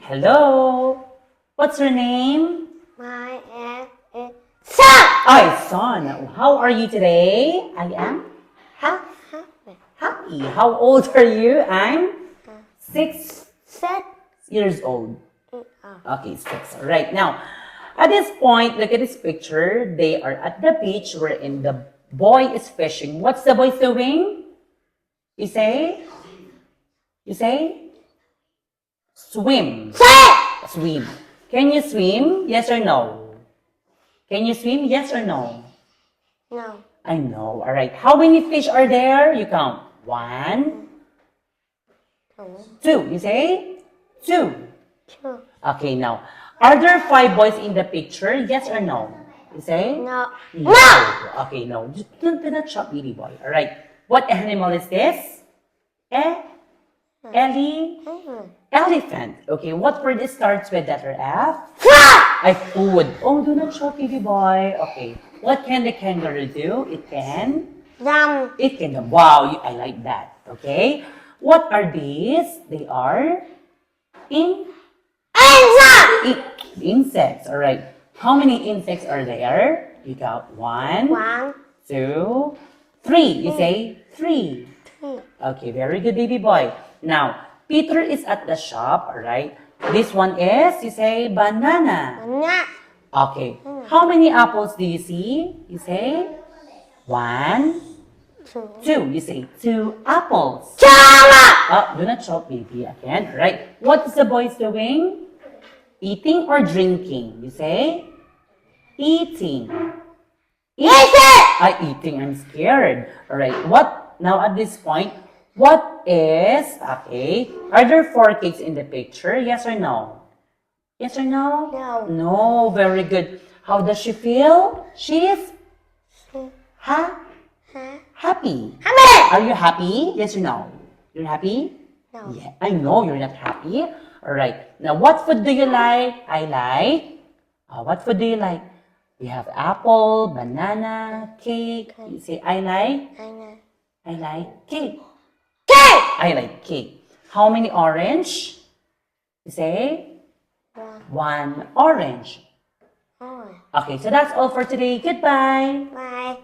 Hello. What's your name? My name is Son. Hi, son. How are you today? I am happy. How old are you? I'm 6 Set. years old. Okay, 6. All right. Now, at this point, look at this picture. They are at the beach wherein the boy is fishing. What's the boy doing? You say? You say? Swim. Swim. Can you swim? Yes or no? Can you swim? Yes or no? No. I know. All right. How many fish are there? You count. 1, 2. You say? 2. Two. Okay, now. Are there 5 boys in the picture? Yes or no? You say? No. Okay, no. Just do not shop, baby boy. All right. What animal is this? Elephant. Okay, what word starts with letter F? I food. Oh, do not shop, baby boy. Okay. What can the kangaroo do? It can. It can. Wow, I like that. Okay. What are these? They are insects. All right. How many insects are there? You got 1, 2, 3. You say 3. Okay, very good, baby boy. Now, Peter is at the shop, all right? This one is, you say, banana. Okay. How many apples do you see? You say 1, 2. You say 2 apples. Oh, do not shout, baby, again. All right. What is the boy doing? Eating or drinking? You say eating. Eating. I'm scared. All right. What now at this point? What is okay? Are there 4 cakes in the picture? Yes or no? Yes or no? No. No. Very good. How does she feel? She is happy. Are you happy? Yes or no? You're happy? No. Yeah. I know you're not happy. All right. Now, what food do you like? I like. What food do you like? We have apple, banana, cake. You say, I like cake. I like cake. How many orange? You say? 1 orange. Okay, so that's all for today. Goodbye. Bye.